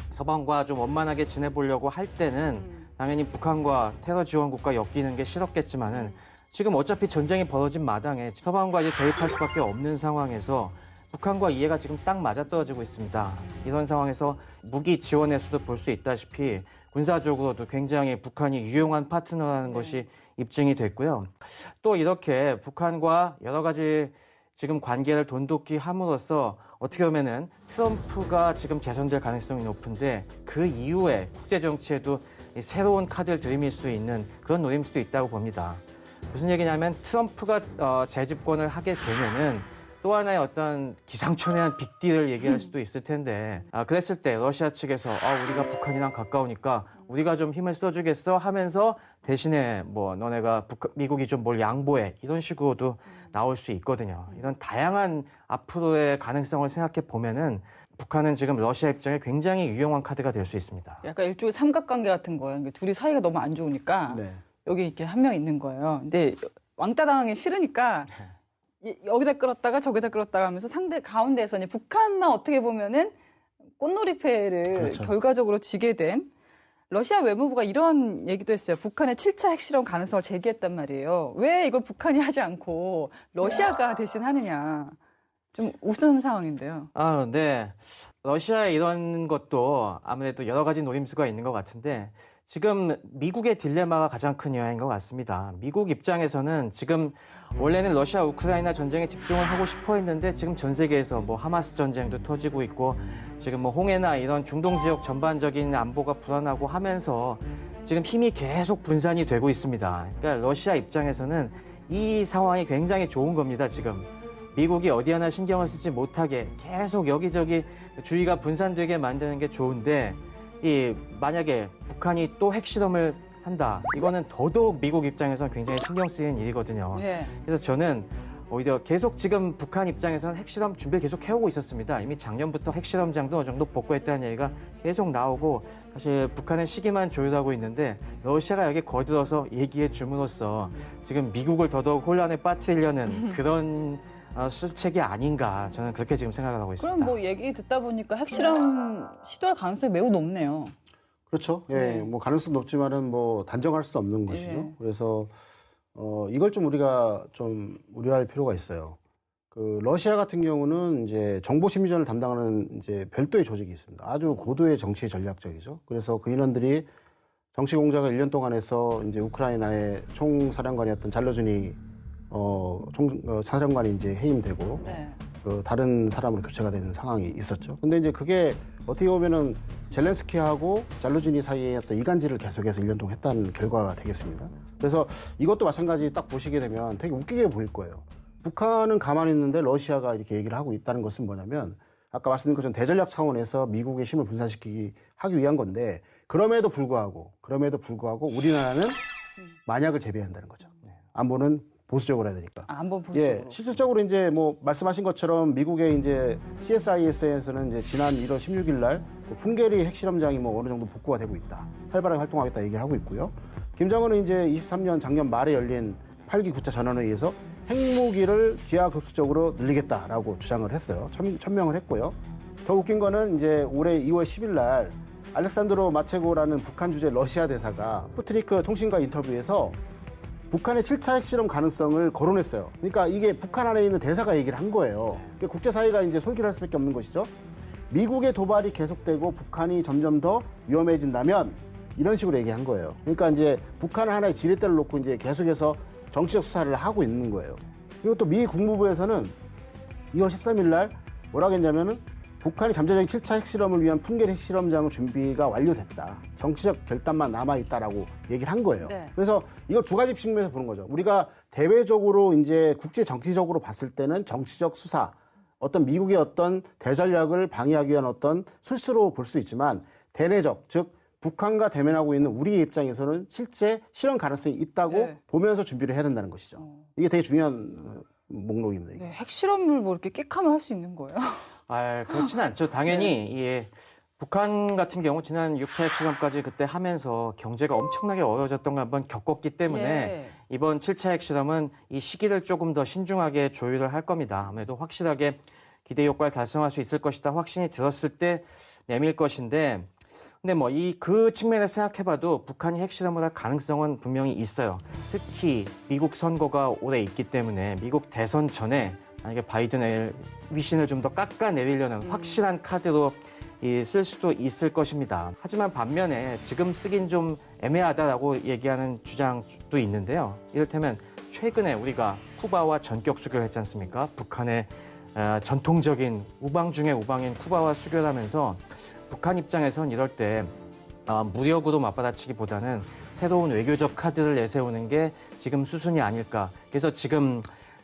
서방과 좀 원만하게 지내보려고 할 때는 당연히 북한과 테러 지원국과 엮이는 게 싫었겠지만은 지금 어차피 전쟁이 벌어진 마당에 서방과 이제 대립할 수밖에 없는 상황에서 북한과 이해가 지금 딱 맞아떨어지고 있습니다. 이런 상황에서 무기 지원의 수도 볼 수 있다시피 군사적으로도 굉장히 북한이 유용한 파트너라는 것이 입증이 됐고요. 또 이렇게 북한과 여러 가지 지금 관계를 돈독히 함으로써 어떻게 보면은 트럼프가 지금 재선될 가능성이 높은데 그 이후에 국제정치에도 새로운 카드를 들이밀 수 있는 그런 노림수도 있다고 봅니다. 무슨 얘기냐면 트럼프가 재집권을 하게 되면은 또 하나의 어떤 기상천외한 빅딜을 얘기할 수도 있을 텐데, 그랬을 때 러시아 측에서 우리가 북한이랑 가까우니까 우리가 좀 힘을 써주겠어 하면서 대신에 뭐 너네가 미국이 좀 뭘 양보해, 이런 식으로도 나올 수 있거든요. 이런 다양한 앞으로의 가능성을 생각해 보면은 북한은 지금 러시아 입장에 굉장히 유용한 카드가 될 수 있습니다. 약간 일종의 삼각관계 같은 거예요. 그러니까 둘이 사이가 너무 안 좋으니까 네. 여기 이렇게 한 명 있는 거예요. 근데 왕따 당하기 싫으니까 여기다 끌었다가 저기다 끌었다가 하면서 상대 가운데에서 이제 북한만 어떻게 보면은 꽃놀이패를 그렇죠. 결과적으로 지게 된 러시아 외무부가 이런 얘기도 했어요. 북한의 7차 핵실험 가능성을 제기했단 말이에요. 왜 이걸 북한이 하지 않고 러시아가 대신 하느냐. 좀 우스운 상황인데요. 아, 네. 러시아의 이런 것도 아무래도 여러 가지 노림수가 있는 것 같은데 지금 미국의 딜레마가 가장 큰 영향인 것 같습니다. 미국 입장에서는 지금 원래는 러시아 우크라이나 전쟁에 집중을 하고 싶어 했는데 지금 전 세계에서 뭐 하마스 전쟁도 터지고 있고 지금 뭐 홍해나 이런 중동 지역 전반적인 안보가 불안하고 하면서 지금 힘이 계속 분산이 되고 있습니다. 그러니까 러시아 입장에서는 이 상황이 굉장히 좋은 겁니다, 지금. 미국이 어디 하나 신경을 쓰지 못하게 계속 여기저기 주의가 분산되게 만드는 게 좋은데 만약에 북한이 또 핵실험을 한다. 이거는 더더욱 미국 입장에서는 굉장히 신경 쓰이는 일이거든요. 네. 그래서 저는 오히려 계속 지금 북한 입장에서는 핵실험 준비를 계속 해오고 있었습니다. 이미 작년부터 핵실험장도 어느 정도 복구했다는 얘기가 계속 나오고 사실 북한은 시기만 조율하고 있는데 러시아가 여기 거들어서 얘기해 줌으로써 지금 미국을 더더욱 혼란에 빠뜨리려는 그런 술책이 아닌가 저는 그렇게 지금 생각을 하고 있습니다. 그럼 뭐 얘기 듣다 보니까 핵실험 시도할 가능성이 매우 높네요. 그렇죠. 예, 네. 뭐 가능성도 높지만은 뭐 단정할 수 없는 것이죠. 네. 그래서 이걸 좀 우리가 좀 우려할 필요가 있어요. 그 러시아 같은 경우는 이제 정보 심리전을 담당하는 이제 별도의 조직이 있습니다. 아주 고도의 정치 전략적이죠. 그래서 그 인원들이 정치 공작을 1년 동안 해서 이제 우크라이나의 총사령관이었던 잘로즈니 사령관이 이제 해임되고 네. 그 다른 사람으로 교체가 되는 상황이 있었죠. 근데 이제 그게 어떻게 보면은 젤렌스키하고 잘루지니 사이에 어떤 이간질을 계속해서 1년 동안 했다는 결과가 되겠습니다. 그래서 이것도 마찬가지 딱 보시게 되면 되게 웃기게 보일 거예요. 북한은 가만히 있는데 러시아가 이렇게 얘기를 하고 있다는 것은 뭐냐면 아까 말씀드린 것처럼 대전략 차원에서 미국의 힘을 분산시키기 하기 위한 건데 그럼에도 불구하고 우리나라는 만약을 재배한다는 거죠. 안보는 보수적으로 해야 되니까. 한번 보시죠. 예, 실질적으로 이제 뭐 말씀하신 것처럼 미국의 이제 CSIS에서는 이제 지난 1월 16일 날 풍계리 핵실험장이 뭐 어느 정도 복구가 되고 있다. 활발하게 활동하겠다 얘기하고 있고요. 김정은은 이제 23년 작년 말에 열린 8기 9차 전원회의에서 핵무기를 기하급수적으로 늘리겠다라고 주장을 했어요. 천명을 했고요. 더 웃긴 거는 이제 올해 2월 10일 날 알렉산드로 마체고라는 북한 주재 러시아 대사가 스푸트니크 통신과 인터뷰에서 북한의 7차 핵실험 가능성을 거론했어요. 그러니까 이게 북한 안에 있는 대사가 얘기를 한 거예요. 그러니까 국제사회가 이제 솔깃할 수밖에 없는 것이죠. 미국의 도발이 계속되고 북한이 점점 더 위험해진다면 이런 식으로 얘기한 거예요. 그러니까 이제 북한을 하나의 지렛대를 놓고 이제 계속해서 정치적 수사를 하고 있는 거예요. 그리고 또 미 국무부에서는 2월 13일 날 뭐라고 했냐면은 북한이 잠재적인 7차 핵실험을 위한 풍계리 핵실험장 준비가 완료됐다. 정치적 결단만 남아있다라고 얘기를 한 거예요. 네. 그래서 이걸 두 가지 측면에서 보는 거죠. 우리가 대외적으로 이제 국제 정치적으로 봤을 때는 정치적 수사, 어떤 미국의 어떤 대전략을 방해하기 위한 어떤 술수로 볼 수 있지만 대내적, 즉 북한과 대면하고 있는 우리의 입장에서는 실제 실현 가능성이 있다고 네. 보면서 준비를 해야 된다는 것이죠. 이게 되게 중요한 목록입니다. 이게. 네, 핵실험을 뭐 이렇게 끽하면 할 수 있는 거예요? 그렇지는 않죠. 당연히 예, 북한 같은 경우 지난 6차 핵실험까지 그때 하면서 경제가 엄청나게 어려워졌던 걸 한번 겪었기 때문에 예. 이번 7차 핵실험은 이 시기를 조금 더 신중하게 조율을 할 겁니다. 아무래도 확실하게 기대 효과를 달성할 수 있을 것이다 확신이 들었을 때 내밀 것인데 근데 뭐 그 측면에서 생각해봐도 북한이 핵실험을 할 가능성은 분명히 있어요. 특히 미국 선거가 올해 있기 때문에 미국 대선 전에 만약에 바이든의 위신을 좀 더 깎아내리려는 확실한 카드로 쓸 수도 있을 것입니다. 하지만 반면에 지금 쓰긴 좀 애매하다라고 얘기하는 주장도 있는데요. 이를테면 최근에 우리가 쿠바와 전격 수교를 했지 않습니까? 북한의 전통적인 우방 중의 우방인 쿠바와 수교를 하면서 북한 입장에선 이럴 때 무력으로 맞받아치기보다는 새로운 외교적 카드를 내세우는 게 지금 수순이 아닐까. 그래서 지금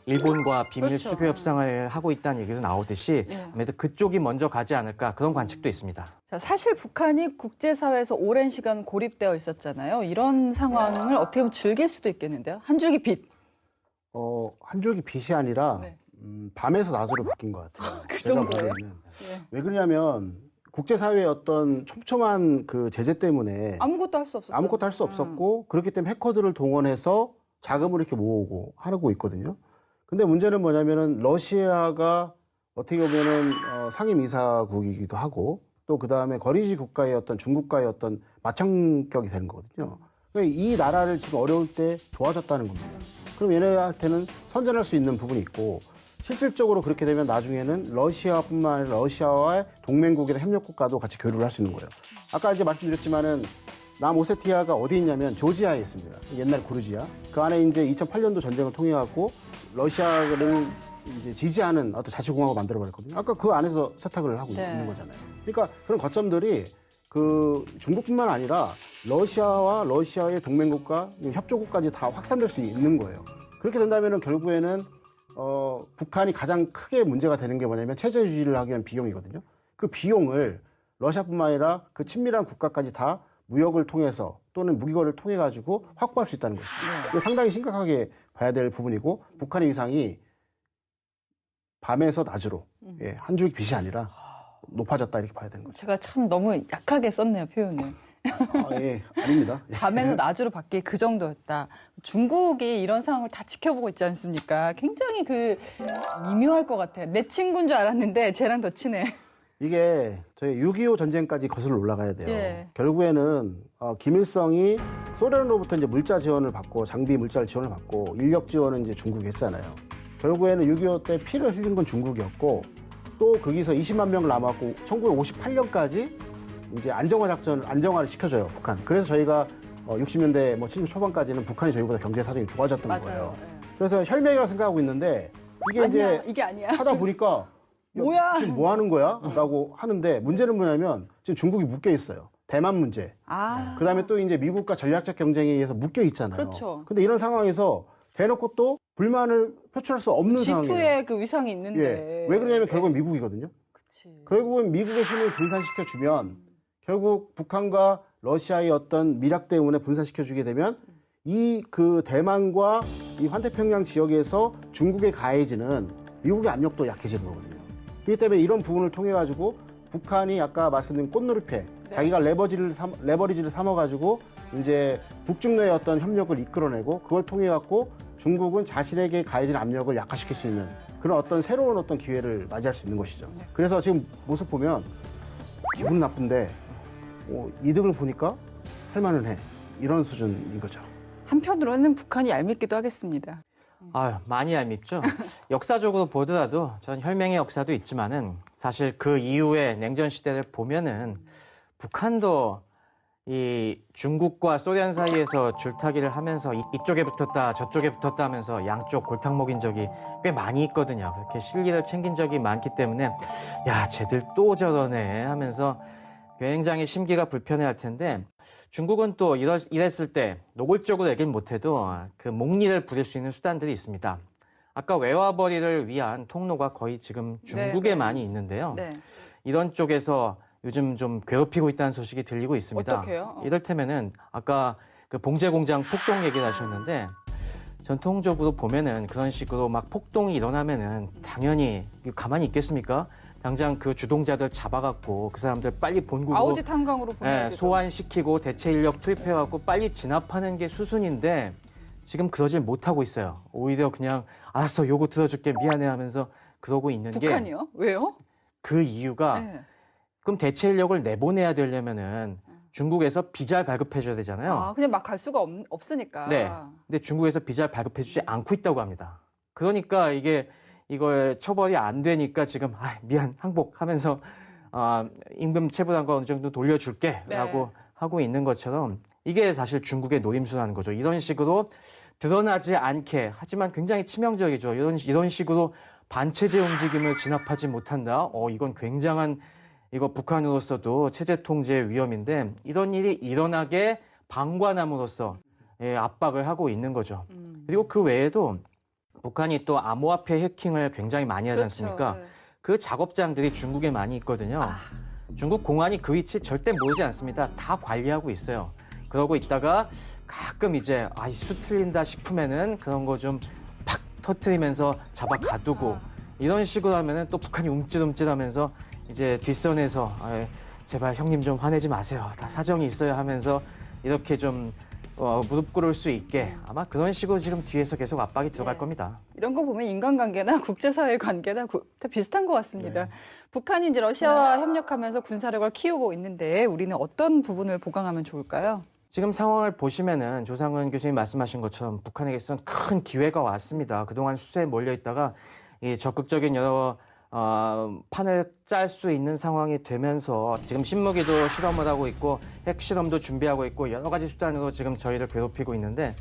일본과 비밀 그렇죠. 수교 협상을 하고 있다는 얘기도 나오듯이 예. 아무래도 그쪽이 먼저 가지 않을까 그런 관측도 있습니다. 자, 사실 북한이 국제사회에서 오랜 시간 고립되어 있었잖아요. 이런 상황을 어떻게 보면 즐길 수도 있겠는데요. 한 줄기 빛. 한 줄기 빛이 아니라 네. 밤에서 낮으로 바뀐 것 같아요. 그 제가 정도예요? 보기에는. 예. 왜 그러냐면 국제사회의 어떤 촘촘한 그 제재 때문에 아무것도 할 수 없었죠. 아무것도 할 수 없었고 그렇기 때문에 해커들을 동원해서 자금을 이렇게 모으고 하고 있거든요. 근데 문제는 뭐냐면은 러시아가 어떻게 보면은 상임이사국이기도 하고 또 그 다음에 거리지 국가의 어떤 중국과의 어떤 맞창격이 되는 거거든요. 그러니까 이 나라를 지금 어려울 때 도와줬다는 겁니다. 그럼 얘네한테는 선전할 수 있는 부분이 있고 실질적으로 그렇게 되면 나중에는 러시아뿐만 아니라 러시아와의 동맹국이나 협력국가도 같이 교류를 할 수 있는 거예요. 아까 이제 말씀드렸지만은 남오세티아가 어디 있냐면 조지아에 있습니다. 옛날 구르지아. 그 안에 이제 2008년도 전쟁을 통해 갖고 러시아를 이제 지지하는 어떤 자치공화국을 만들어 버렸거든요. 아까 그 안에서 세탁을 하고 네. 있는 거잖아요. 그러니까 그런 거점들이 그 중국뿐만 아니라 러시아와 러시아의 동맹국가, 협조국까지 다 확산될 수 있는 거예요. 그렇게 된다면은 결국에는 북한이 가장 크게 문제가 되는 게 뭐냐면 체제 유지를 하기 위한 비용이거든요. 그 비용을 러시아뿐만 아니라 그 친밀한 국가까지 다 무역을 통해서 또는 무기거래를 통해 가지고 확보할 수 있다는 것입니다. 이게 상당히 심각하게 봐야 될 부분이고 북한의 위상이 밤에서 낮으로 한 줄기 빛이 아니라 높아졌다 이렇게 봐야 되는 거죠. 제가 참 너무 약하게 썼네요, 표현을. 아닙니다. 밤에서 낮으로 바뀌 그 정도였다. 중국이 이런 상황을 다 지켜보고 있지 않습니까? 굉장히 미묘할 것 같아요. 내 친구인 줄 알았는데 쟤랑 더 친해. 이게 저희 6.25 전쟁까지 거슬러 올라가야 돼요. 예. 결국에는 김일성이 소련으로부터 이제 물자 지원을 받고 장비 물자 지원을 받고 인력 지원은 이제 중국이 했잖아요. 결국에는 6.25 때 피를 흘린 건 중국이었고 또 거기서 20만 명 남았고 1958년까지 이제 안정화를 시켜줘요, 북한. 그래서 저희가 60년대 70 초반까지는 북한이 저희보다 경제 사정이 좋아졌던 맞아요. 거예요. 예. 그래서 혈맹이라고 생각하고 있는데 이게 아니야, 이게 아니야. 하다 보니까 뭐야? 지금 뭐 하는 거야? 라고 하는데 문제는 뭐냐면 지금 중국이 묶여 있어요. 대만 문제. 그다음에 또 이제 미국과 전략적 경쟁에 의해서 묶여 있잖아요. 그렇죠. 근데 이런 상황에서 대놓고 또 불만을 표출할 수 없는 상황이에요. G2의 그 위상이 있는데. 예. 왜 그러냐면 결국은 미국이거든요. 그치. 결국은 미국의 힘을 분산시켜 주면 결국 북한과 러시아의 어떤 미락 때문에 분산시켜 주게 되면 이 그 대만과 이 환태평양 지역에서 중국에 가해지는 미국의 압력도 약해지는 거거든요. 그렇기 때문에 이런 부분을 통해 가지고 북한이 아까 말씀드린 꽃놀이패 자기가 레버리지를 삼아 가지고 이제 북중러의 어떤 협력을 이끌어내고 그걸 통해 갖고 중국은 자신에게 가해진 압력을 약화시킬 수 있는 그런 어떤 새로운 어떤 기회를 맞이할 수 있는 것이죠. 그래서 지금 모습 보면 기분 나쁜데 이득을 보니까 할만은 해. 이런 수준인 거죠. 한편으로는 북한이 얄밉기도 하겠습니다. 아유, 많이 얄밉죠. 역사적으로 보더라도 전 혈맹의 역사도 있지만은 사실 그 이후에 냉전 시대를 보면은 북한도 이 중국과 소련 사이에서 줄타기를 하면서 이쪽에 붙었다 저쪽에 붙었다 하면서 양쪽 골탕 먹인 적이 꽤 많이 있거든요. 그렇게 실리를 챙긴 적이 많기 때문에 야, 쟤들 또 저러네 하면서 굉장히 심기가 불편해할 텐데 중국은 또 이랬을 때 노골적으로 얘기는 못해도 그 목리를 부릴 수 있는 수단들이 있습니다. 아까 외화벌이를 위한 통로가 거의 지금 중국에 네. 많이 있는데요. 네. 이런 쪽에서 요즘 좀 괴롭히고 있다는 소식이 들리고 있습니다. 어떻게요? 이를테면은 아까 그 봉제 공장 폭동 얘기를 하셨는데 전통적으로 보면은 그런 식으로 막 폭동이 일어나면은 당연히 가만히 있겠습니까? 당장 그 주동자들 잡아갖고 그 사람들 빨리 본국으로 아우짓 한강으로 보내야죠. 소환시키고 대체 인력 투입해갖고 빨리 진압하는 게 수순인데 지금 그러질 못하고 있어요. 오히려 그냥 알았어 요거 들어줄게 미안해 하면서 그러고 있는 게 북한이요? 왜요? 그 이유가 네. 그럼 대체 인력을 내보내야 되려면은 중국에서 비자를 발급해줘야 되잖아요. 그냥 막 갈 수가 없으니까. 네. 근데 중국에서 비자를 발급해주지 않고 있다고 합니다. 그러니까 이걸 처벌이 안 되니까 지금 미안 항복하면서 임금 체불한 거 어느 정도 돌려줄게라고 네. 하고 있는 것처럼 이게 사실 중국의 노림수라는 거죠. 이런 식으로 드러나지 않게 하지만 굉장히 치명적이죠. 이런 식으로 반체제 움직임을 진압하지 못한다. 이건 굉장한 이거 북한으로서도 체제 통제의 위험인데 이런 일이 일어나게 방관함으로써 압박을 하고 있는 거죠. 그리고 그 외에도 북한이 또 암호화폐 해킹을 굉장히 많이 하지 않습니까? 네. 그 작업장들이 중국에 많이 있거든요. 중국 공안이 그 위치 절대 모르지 않습니다. 다 관리하고 있어요. 그러고 있다가 가끔 이제 수 틀린다 싶으면은 그런 거 좀 팍 터뜨리면서 잡아 가두고 이런 식으로 하면은 또 북한이 움찔움찔하면서 이제 뒷선에서 제발 형님 좀 화내지 마세요. 다 사정이 있어야 하면서 이렇게 좀 무릎 꿇을 수 있게 아마 그런 식으로 지금 뒤에서 계속 압박이 들어갈 겁니다. 이런 거 보면 인간관계나 국제사회 관계나 다 비슷한 것 같습니다. 북한이 이제 러시아와 협력하면서 군사력을 키우고 있는데 우리는 어떤 부분을 보강하면 좋을까요? 지금 상황을 보시면은 조상은 교수님 말씀하신 것처럼 북한에게서는 큰 기회가 왔습니다. 그동안 수세에 몰려 있다가 이 적극적인 여러 판을 짤 수 있는 상황이 되면서 지금 신무기도 실험을 하고 있고 핵실험도 준비하고 있고 여러 가지 수단으로 지금 저희를 괴롭히고 있는데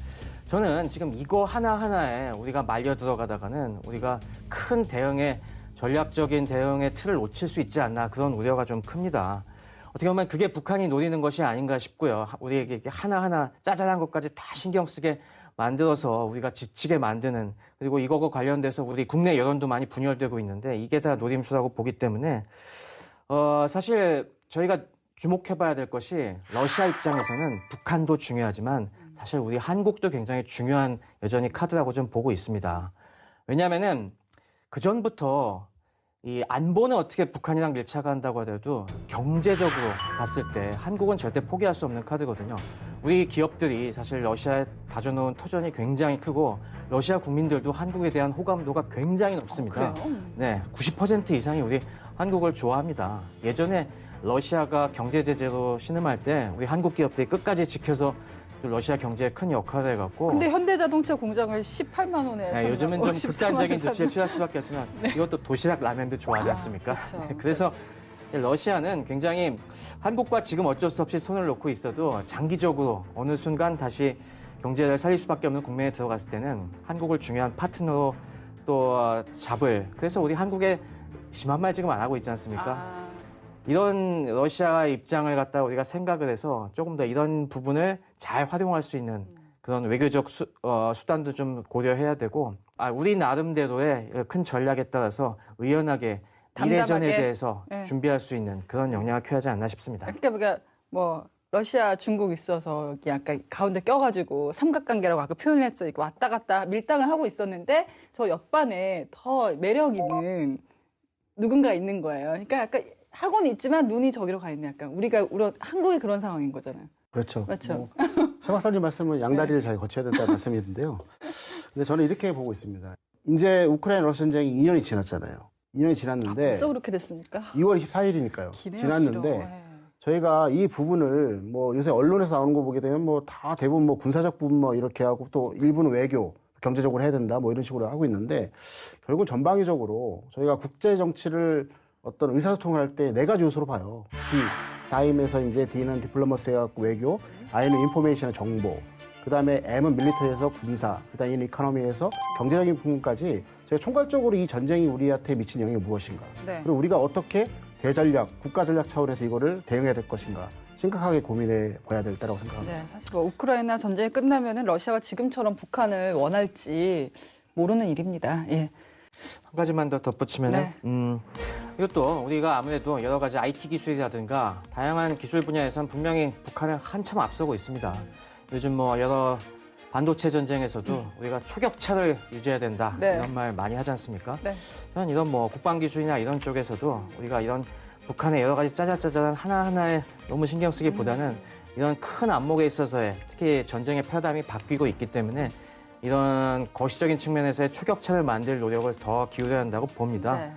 저는 지금 이거 하나하나에 우리가 말려 들어가다가는 우리가 큰 대응의 전략적인 대응의 틀을 놓칠 수 있지 않나 그런 우려가 좀 큽니다. 어떻게 보면 그게 북한이 노리는 것이 아닌가 싶고요. 우리에게 이렇게 하나하나 짜잘한 것까지 다 신경 쓰게 만들어서 우리가 지치게 만드는 그리고 이거와 관련돼서 우리 국내 여론도 많이 분열되고 있는데 이게 다 노림수라고 보기 때문에 사실 저희가 주목해봐야 될 것이 러시아 입장에서는 북한도 중요하지만 사실 우리 한국도 굉장히 중요한 여전히 카드라고 좀 보고 있습니다. 왜냐하면은 그 전부터 이 안보는 어떻게 북한이랑 밀착한다고 하더라도 경제적으로 봤을 때 한국은 절대 포기할 수 없는 카드거든요. 우리 기업들이 사실 러시아에 다져놓은 터전이 굉장히 크고 러시아 국민들도 한국에 대한 호감도가 굉장히 높습니다. 그래요? 네, 90% 이상이 우리 한국을 좋아합니다. 예전에 러시아가 경제 제재로 신음할 때 우리 한국 기업들이 끝까지 지켜서 러시아 경제에 큰 역할을 해갖고. 근데 현대자동차 공장을 18만 원에. 네, 요즘은 좀 54만 극단적인 원 조치를 취할 수밖에 없지만 이것도 도시락 라면도 좋아하지 않습니까? 그렇죠. 네, 그래서 러시아는 굉장히 한국과 지금 어쩔 수 없이 손을 놓고 있어도 장기적으로 어느 순간 다시 경제를 살릴 수밖에 없는 국면에 들어갔을 때는 한국을 중요한 파트너로 또 잡을. 그래서 우리 한국에 심한 말 지금 안 하고 있지 않습니까? 이런 러시아 입장을 갖다 우리가 생각을 해서 조금 더 이런 부분을 잘 활용할 수 있는 그런 외교적 수단도 좀 고려해야 되고, 우리 나름대로의 큰 전략에 따라서 의연하게 미래전에 대해서 준비할 수 있는 그런 역량을 켜야지 않나 싶습니다. 그러니까 우리가 뭐 러시아, 중국 있어서 여기 약간 가운데 껴가지고 삼각관계라고 아까 표현했죠. 이거 왔다 갔다 밀당을 하고 있었는데 저 옆반에 더 매력 있는 누군가 있는 거예요. 그러니까 약간 하고는 있지만 눈이 저기로 가 있는 약간 우리 한국이 그런 상황인 거잖아요. 그렇죠. 맞죠. 최 박사님 말씀은 양다리를 잘 거쳐야 된다는 말씀이던데요. 근데 저는 이렇게 보고 있습니다. 이제 우크라이나 러시아 전쟁이 2년이 지났잖아요. 2년이 지났는데 벌써 그렇게 됐습니까? 2월 24일이니까요. 기네요, 지났는데 길어. 저희가 이 부분을 뭐 요새 언론에서 나오는 거 보게 되면 뭐 다 대부분 뭐 군사적 부분 뭐 이렇게 하고 또 일부는 외교, 경제적으로 해야 된다 뭐 이런 식으로 하고 있는데 결국 전방위적으로 저희가 국제 정치를 어떤 의사소통을 할 때 네 가지 요소로 봐요. D, 다임에서 이제 D는 디플로머스 해갖고 외교, I는 인포메이션의 정보, 그 다음에 M은 밀리터리에서 군사, 그 다음에 이코노미에서 경제적인 부분까지 저희가 총괄적으로 이 전쟁이 우리한테 미친 영향이 무엇인가. 네. 그리고 우리가 어떻게 대전략, 국가전략 차원에서 이거를 대응해야 될 것인가. 심각하게 고민해 봐야 될 때라고 생각합니다. 네, 사실 뭐 우크라이나 전쟁이 끝나면은 러시아가 지금처럼 북한을 원할지 모르는 일입니다. 예. 한 가지만 더 덧붙이면은, 이것도 우리가 아무래도 여러 가지 IT 기술이라든가 다양한 기술 분야에선 분명히 북한을 한참 앞서고 있습니다. 요즘 뭐 여러 반도체 전쟁에서도 우리가 초격차를 유지해야 된다. 이런 말 많이 하지 않습니까? 저는 이런 뭐 국방 기술이나 이런 쪽에서도 우리가 이런 북한의 여러 가지 짜잘짜잘한 하나하나에 너무 신경 쓰기보다는 이런 큰 안목에 있어서의 특히 전쟁의 패러다임이 바뀌고 있기 때문에 이런 거시적인 측면에서의 초격차를 만들 노력을 더 기울여야 한다고 봅니다.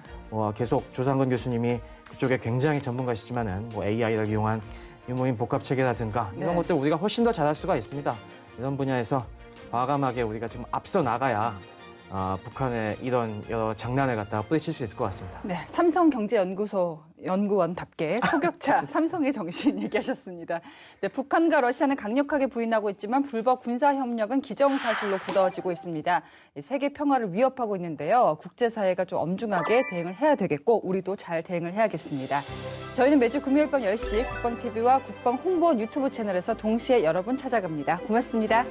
계속 조상근 교수님이 그쪽에 굉장히 전문가시지만은 뭐 AI를 이용한 유무인 복합체계라든가 이런 것들 우리가 훨씬 더 잘할 수가 있습니다. 이런 분야에서 과감하게 우리가 지금 앞서 나가야 북한의 이런 여러 장난을 갖다가 뿌리칠 수 있을 것 같습니다. 네, 삼성경제연구소 연구원답게 초격차 삼성의 정신 얘기하셨습니다. 네, 북한과 러시아는 강력하게 부인하고 있지만 불법 군사협력은 기정사실로 굳어지고 있습니다. 세계 평화를 위협하고 있는데요. 국제사회가 좀 엄중하게 대응을 해야 되겠고 우리도 잘 대응을 해야겠습니다. 저희는 매주 금요일 밤 10시 국방TV와 국방홍보 유튜브 채널에서 동시에 여러분 찾아갑니다. 고맙습니다.